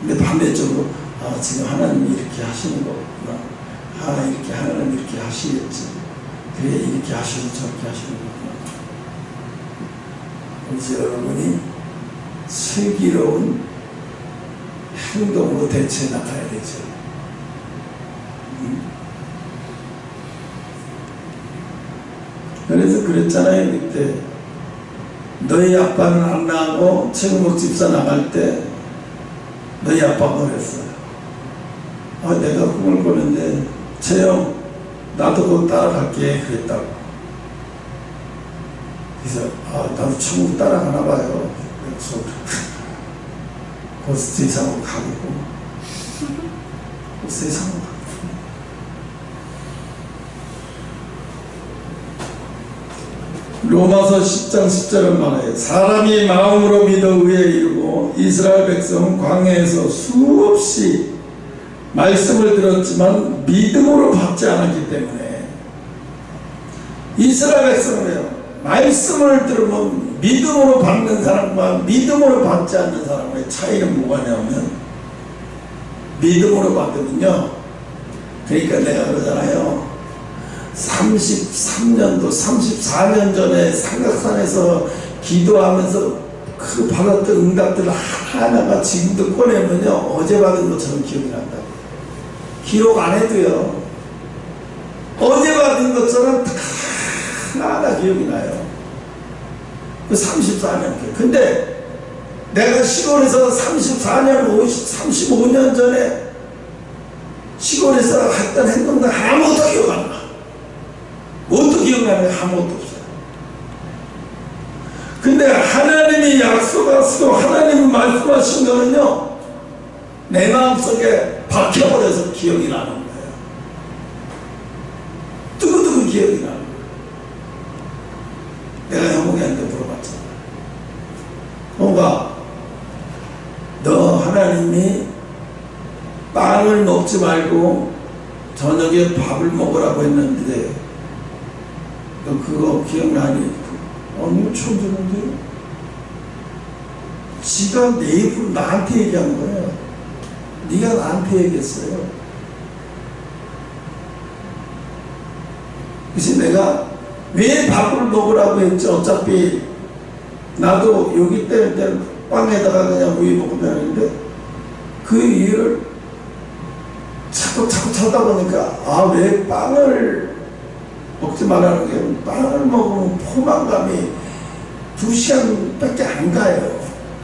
근데 반대쪽으로 지금 하나님이 이렇게 하시는 거구나. 이렇게 하나님 이렇게 하시겠지. 그래, 이렇게 하셔서 저렇게 하시는 거구나. 그래서 여러분이 슬기로운 행동으로 대처해 나가야 되죠. 그래서 그랬잖아요. 그때 너희 아빠는 안 나가고 최근목 집사 나갈 때 너희 아빠가 그랬어요. 내가 꿈을 꾸는데 채영 나도 곧 따라갈게 그랬다고. 그래서 나도 천국 따라가나 봐요. 그래서 그 세상으로 가고 그 세상으로 가고. 로마서 10장 10절은 말해요. 사람이 마음으로 믿어 의에 이르고 이스라엘 백성은 광야에서 수없이 말씀을 들었지만 믿음으로 받지 않았기 때문에. 이스라엘 백성은요, 말씀을 들으면 믿음으로 받는 사람과 믿음으로 받지 않는 사람의 차이는 뭐가 냐면, 믿음으로 받으면요, 그러니까 내가 그러잖아요, 33년도 34년 전에 삼각산에서 기도하면서 그 받았던 응답들을 하나하나가 지금도 꺼내면요, 어제 받은 것처럼 기억이 난다고. 기록 안 해도요, 어제 받은 것처럼 다 하나하나 기억이 나요. 그 34년. 근데 내가 시골에서 34년, 35년 전에 시골에서 했던 행동들 아무것도 기억 안 나. 뭣도 기억나는 게 아무것도 없어요. 근데 하나님이 약속하시고 하나님이 말씀하신 거는요, 내 마음속에 박혀버려서 기억이 나는 거예요. 두고두고 기억이 나는 거예요. 내가 형욱이한테 물어봤잖아. 형욱아, 너 하나님이 빵을 먹지 말고 저녁에 밥을 먹으라고 했는데 너 그거 기억나니? 아니, 처음 듣는데? 지가 내 입으로 나한테 얘기한 거예요. 네가 나한테 얘기했어요. 그래서 내가 왜 밥을 먹으라고 했지? 어차피 나도 여기 때문에 빵에다가 그냥 우유 먹으면 되는데, 그 이유를 자꾸 쳐다보니까, 아, 왜 빵을 먹지 말라는 게, 빵을 먹으면 포만감이 2시간밖에 안 가요.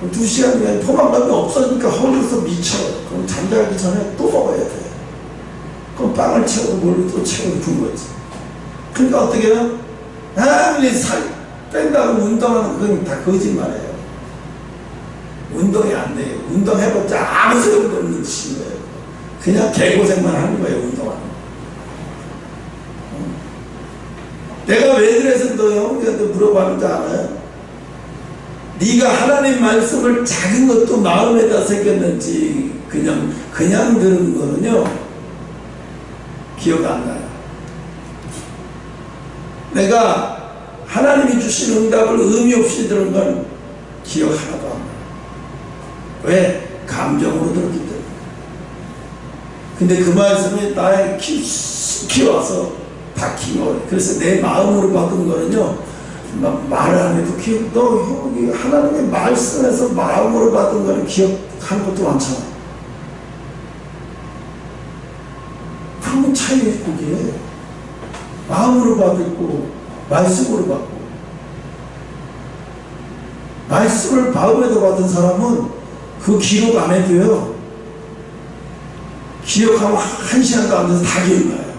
2시간이면 포만감이 없어지니까 허리에서 미쳐요. 그럼 잠자기 전에 또 먹어야 돼요. 그럼 빵을 채우고 뭘 또 채우고 준 거지. 그러니까 어떻게 해요? 아무리 살 뺀다고 운동하는 건 다 거짓말이에요. 운동이 안 돼요. 운동해봤자 아무 소용도 없는 짓인 거예요. 그냥 개고생만 하는 거예요, 운동하는 거. 내가 왜 그래서 너 형님한테 물어봤는지 알아요? 네가 하나님 말씀을 작은 것도 마음에다 새겼는지 그냥 들은 거는요, 기억 안 나요. 내가 하나님이 주신 응답을 의미 없이 들은 건 기억 하나도 안 나요. 왜? 감정으로 들었기 때문에. 근데 그 말씀이 나의 깊이 와서 박힌 거예요. 그래서 내 마음으로 받은 거는요, 말을 안 해도 기억, 너 형이 하나님의 말씀에서 마음으로 받은 거는 기억하는 것도 많잖아. 그러면 차이가 그게 마음으로 받고 말씀으로 받고, 말씀을 마음에도 받은 사람은 그 기록 안 해도요, 기억하면 1시간도 안 돼서 다 기억나요.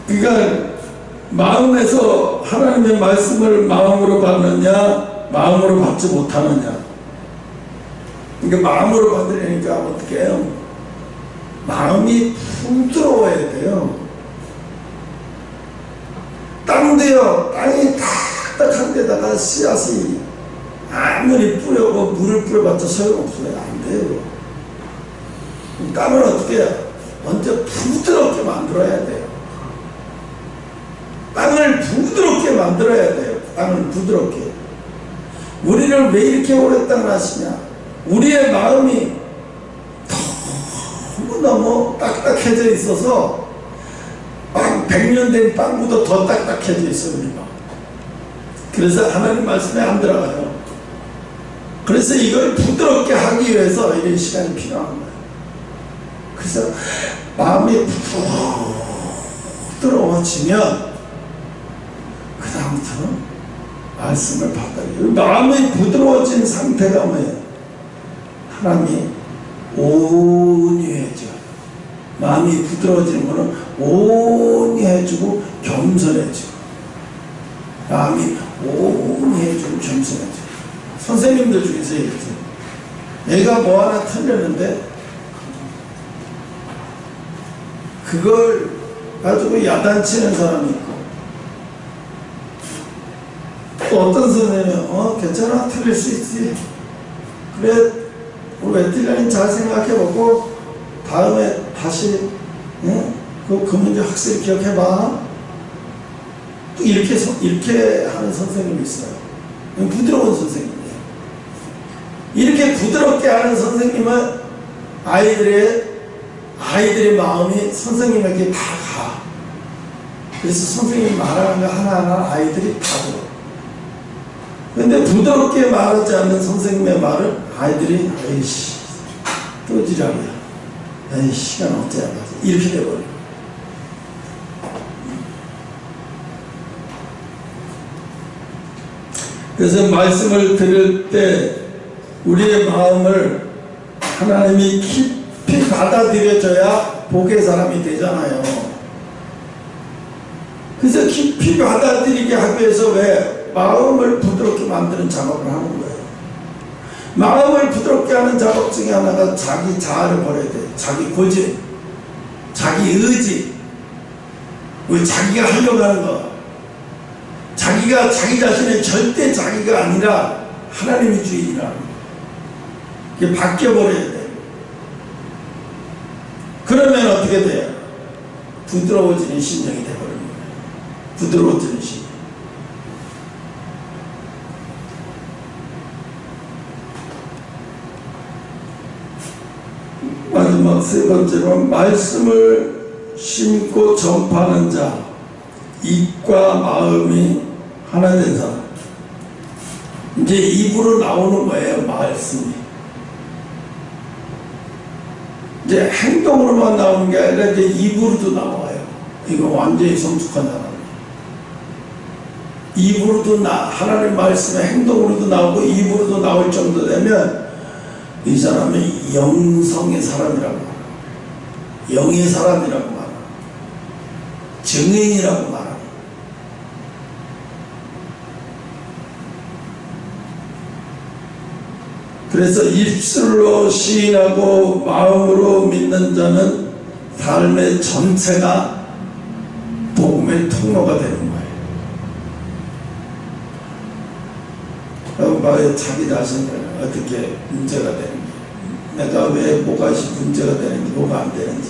그러니까 마음에서 하나님의 말씀을 마음으로 받느냐, 마음으로 받지 못하느냐. 그러니까 마음으로 받으려니까 어떻게 해요? 마음이 부드러워야 돼요. 땅도요, 땅이 딱딱한 데다가 씨앗이 아무리 뿌려고 물을 뿌려봤자 소용없어요. 안 돼요. 땅을 어떻게 해요? 먼저 부드럽게 만들어야 돼요. 땅을 부드럽게 만들어야 돼요. 땅을 부드럽게. 우리를 왜 이렇게 오래 땅을 하시냐? 우리의 마음이 너무 딱딱해져 있어서 100년 된 빵보다 더 딱딱해져 있어요, 우리 마음. 그래서 하나님 말씀에 안 들어가요. 그래서 이걸 부드럽게 하기 위해서 이런 시간이 필요한 거예요. 그래서 마음이 부드러워지면 그 다음부터는 말씀을 받아요. 마음이 부드러워진 상태가 뭐예요? 하나님이 온유해져. 마음이 부드러워지는 것은 온유해지고 겸손해지고, 마음이 온유해지고 겸손해지고. 선생님들 중에서 얘기했어요. 얘가 뭐 하나 틀렸는데 그걸 가지고 야단치는 사람이 있고, 또 어떤 선생님은 괜찮아, 틀릴 수 있지, 그래 우리 왜 틀렸는지 잘 생각해보고 다음에 다시 그 문제 확실히 기억해봐. 또 이렇게 하는 선생님이 있어요. 부드러운 선생님이에요. 이렇게 부드럽게 하는 선생님은 아이들의 마음이 선생님에게 다 가. 그래서 선생님이 말하는 거 하나하나 아이들이 다 들어. 근데 부드럽게 말하지 않는 선생님의 말은 아이들이 에이씨 또 지랄이야, 에이 시간 어째야, 이렇게 돼버려요. 그래서 말씀을 들을 때 우리의 마음을 하나님이 깊이 받아들여줘야 복의 사람이 되잖아요. 그래서 깊이 받아들이게 하기 위해서 왜? 마음을 부드럽게 만드는 작업을 하는 거예요. 마음을 부드럽게 하는 작업 중에 하나가 자기 자아를 버려야 돼요. 자기 고집, 자기 의지, 우리 자기가 하려고 하는 거, 자기가 자기 자신의 절대 자기가 아니라 하나님의 주인이라는 거, 이게 바뀌어버려야 돼요. 그러면 어떻게 돼요? 부드러워지는 심령이 되어버립니다. 부드러워지는 심령. 마지막 세 번째로, 말씀을 심고 전파하는 자, 입과 마음이 하나 된 사람. 이제 입으로 나오는 거예요, 말씀이. 이제 행동으로만 나오는 게 아니라 이제 입으로도 나와요. 이거 완전히 성숙한 사람. 입으로도 하나님 말씀의 행동으로도 나오고 입으로도 나올 정도 되면 이 사람은 영성의 사람이라고 말합니다. 영의 사람이라고 말합니다. 증인이라고 말합니다. 그래서 입술로 시인하고 마음으로 믿는 자는 삶의 전체가 복음의 통로가 되는 거예요. 그럼 자기 자신을 어떻게 문제가 되는지, 내가 왜 뭐가 문제가 되는지, 뭐가 안 되는지.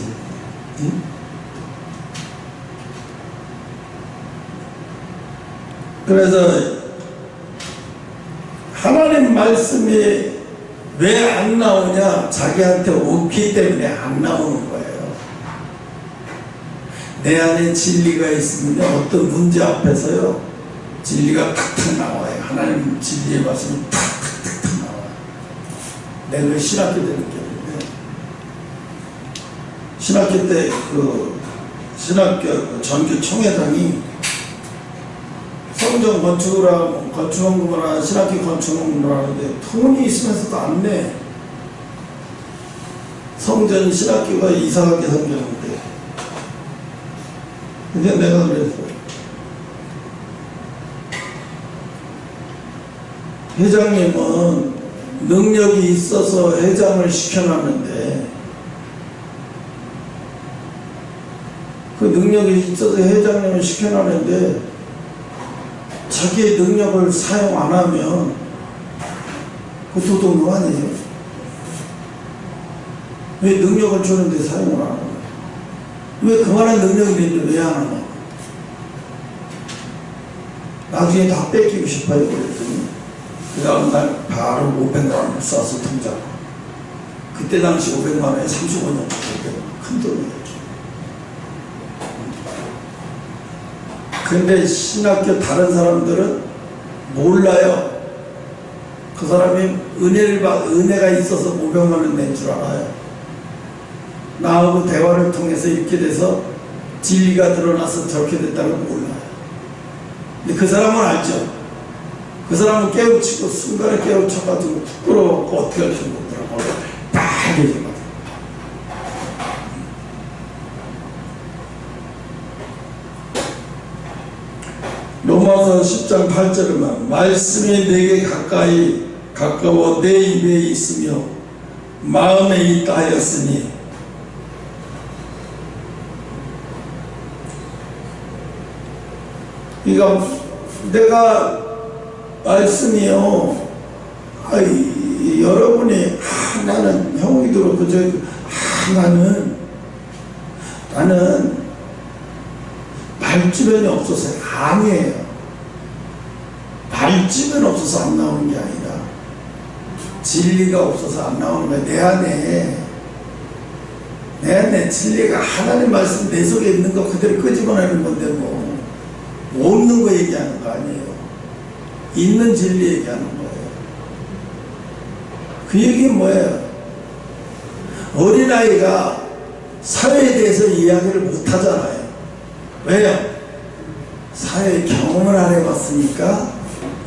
응? 그래서 하나님 말씀이 왜 안 나오냐? 자기한테 없기 때문에 안 나오는 거예요. 내 안에 진리가 있으면 어떤 문제 앞에서요, 진리가 탁탁 나와요. 하나님 진리의 말씀이 탁탁탁탁 나와요. 내가 신학교 때 느꼈는데, 신학교 때 신학교 전교 총회장이 성전 건축을 하고 건축원금을 하는 신학교 건축원금을 하는데 돈이 있으면서도 안 내. 성전 신학교가 이상하게 생겼는데. 근데 내가 그랬어. 회장님은 능력이 있어서 회장을 시켜놨는데, 그 능력이 있어서 회장님을 시켜놨는데 자기의 능력을 사용 안 하면 그 도둑놈 아니에요? 왜 능력을 주는데 사용을 안 하는 거예요? 왜 그만한 능력이 있는데 왜 안 하는 거예요? 나중에 다 뺏기고 싶어요. 그랬더니 그 다음날 바로 500만 원을 쏴서 통장으로. 그때 당시 500만 원에 35년 큰 돈이에요. 근데 신학교 다른 사람들은 몰라요. 그 사람이 은혜가 있어서 500만 원 낸 줄 알아요. 나하고 대화를 통해서 이렇게 돼서 진리가 드러나서 저렇게 됐다는 걸 몰라요. 근데 그 사람은 알죠. 그 사람은 깨우치고 순간에 깨우쳐가지고 부끄러워갖고 어떻게 할 줄 모르더라고요. 빨개져가지고. 로마서 10장 8절에만 말씀이 내게 가까워 내 입에 있으며 마음에 있다 하였으니, 그러니까 내가 말씀이요, 여러분이 나는 형이들로 그저 나는 말주변이 없어서 아니에요. 말주변 없어서 안 나오는 게 아니라 진리가 없어서 안 나오는 거예요. 내 안에 진리가 하나님 말씀 내 속에 있는 거 그대로 끄집어내는 건데 뭐 없는 거 얘기하는 거 아니에요. 있는 진리 얘기하는 거예요. 그 얘기는 뭐예요? 어린아이가 사회에 대해서 이야기를 못 하잖아요. 왜요? 사회 경험을 안 해봤으니까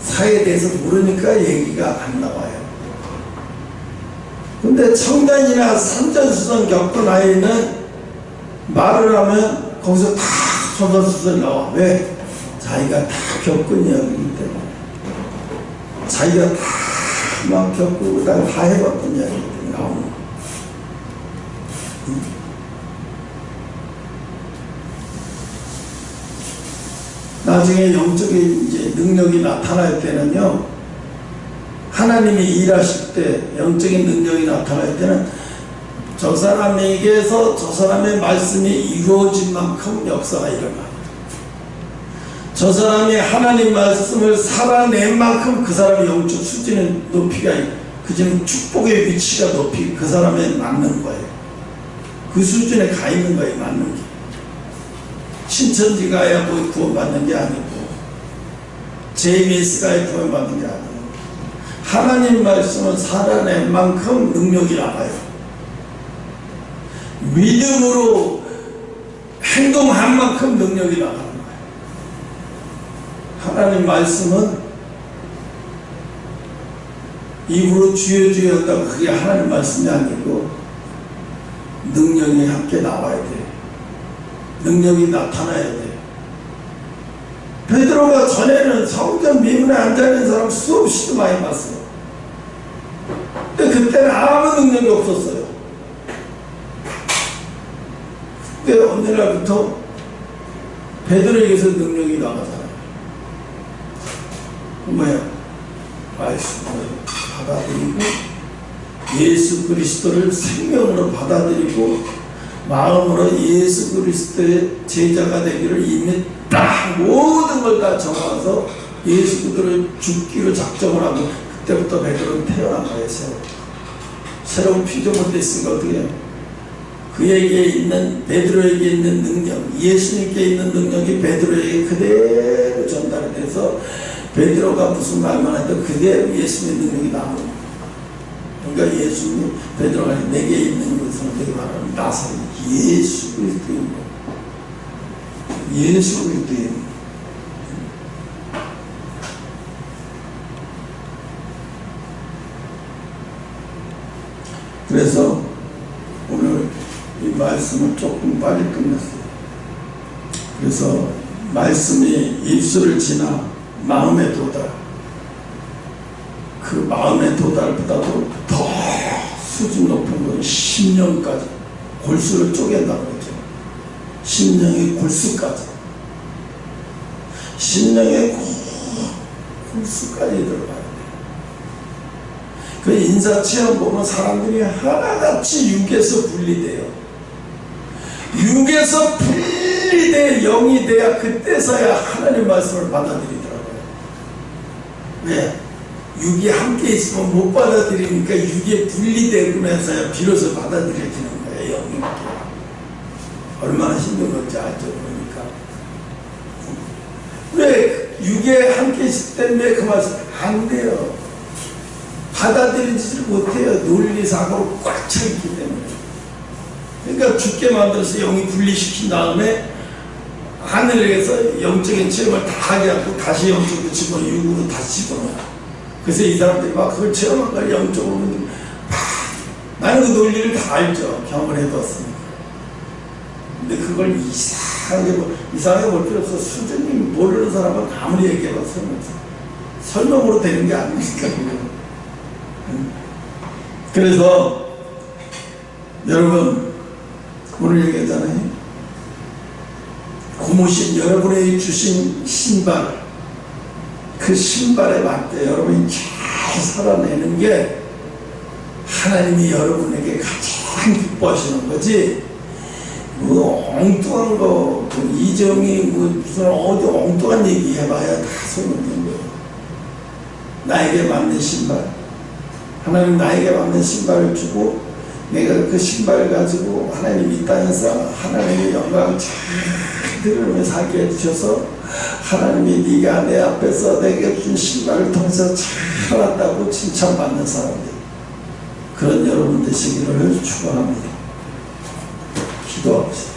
사에 대해서 모르니까 얘기가 안 나와요. 근데 청단이나 산전수전 겪은 아이는 말을 하면 거기서 다 소설수설 나와. 왜? 자기가 다 겪은 이야기이기 때문에. 자기가 막 겪고 그다음에 다 해봤던 이야기들이 나오는 거예요. 나중에 영적인 이제 능력이 나타날 때는요, 하나님이 일하실 때 영적인 능력이 나타날 때는 저 사람에게서 저 사람의 말씀이 이루어진 만큼 역사가 일어나요. 저 사람이 하나님 말씀을 살아낸 만큼 그 사람의 영적 수준의 높이가, 그지는 축복의 위치가 높이 그 사람에 맞는 거예요. 그 수준에 가 있는 거예요. 맞는 게. 신천지 가야 뭐 구원받는 게 아니고 JBS 가야 구원받는 게 아니고 하나님 말씀을 살아낸 만큼 능력이 나가요. 믿음으로 행동한 만큼 능력이 나가는 거예요. 하나님 말씀은 입으로 주여 주여 한다고 그게 하나님 말씀이 아니고 능력이 함께 나와야 돼요. 능력이 나타나야 돼요. 베드로가 전에는 성전 미문에 앉아있는 사람 수없이도 많이 봤어요. 근데 그때는 아무 능력이 없었어요. 근데 어느 날부터 베드로에게서 능력이 나가잖아요. 뭐야? 말씀을 받아들이고 예수 그리스도를 생명으로 받아들이고 마음으로 예수 그리스도의 제자가 되기를 이미 딱 모든 걸 다 정해서 예수 그리스도를 죽기로 작정을 하고 그때부터 베드로는 태어난 거예요. 새로운 피조물 됐으니까 어떻게 해요? 그에게 있는 베드로에게 있는 능력, 예수님께 있는 능력이 베드로에게 그대로 전달이 돼서 베드로가 무슨 말만 해도 그대로 예수님의 능력이 나오는 거예요. 그러니까 예수님이 베드로가 내게 있는 것은 내게 말하는 나사렛 예수 그리스도인 거. 예수 그리스도인 거. 그래서 오늘 이 말씀을 조금 빨리 끝냈어요. 그래서 말씀이 입술을 지나 마음에 도달, 그 마음의 도달보다도 더 수준 높은 건 심령까지, 골수를 쪼갠다고 그러죠. 심령의 골수까지, 심령의 골수까지 들어가야 돼요. 그 인사체험 보면 사람들이 하나같이 육에서 분리돼요. 육에서 분리돼 영이 돼야 그때서야 하나님 말씀을 받아들이더라고요. 왜? 육이 함께 있으면 못 받아들이니까 육에 분리되고 나서야 비로소 받아들여지는 거예요. 영이. 얼마나 힘든 건지 알죠. 그러니까 왜 육에 함께 있을 때문에 그 말씀 안 돼요. 받아들이지 못해요. 논리사고로 꽉 차있기 때문에. 그러니까 죽게 만들어서 영이 분리시킨 다음에 하늘에서 영적인 체험을 다 하게 하고 다시 영적으로 집어넣어 육으로 다시 집어넣어요. 그래서 이 사람들이 막 그걸 체험한 걸 영적으로 나는 그 논리를 다 알죠. 경험을 해봤으니까. 근데 그걸 이상하게 볼 필요 없어. 수준이 모르는 사람은 아무리 얘기해봐서 설명으로 되는 게 아니니까. 그래서 여러분 오늘 얘기했잖아요. 고무신 여러분에게 주신 신발, 그 신발에 맞게 여러분이 잘 살아내는 게 하나님이 여러분에게 가장 기뻐하시는 거지. 뭐 엉뚱한 거, 그 이정이 무슨 어디 엉뚱한 얘기 해봐야 다 소용없는 거예요. 나에게 맞는 신발, 하나님 나에게 맞는 신발을 주고 내가 그 신발을 가지고 하나님 이 땅에서 하나님의 영광을 잘 드러내며 살게 해주셔서 하나님이 네가 내 앞에서 내게 준 신발을 통해서 잘 살았다고 칭찬받는 사람들, 그런 여러분 되시기를 축원합니다. 기도합시다.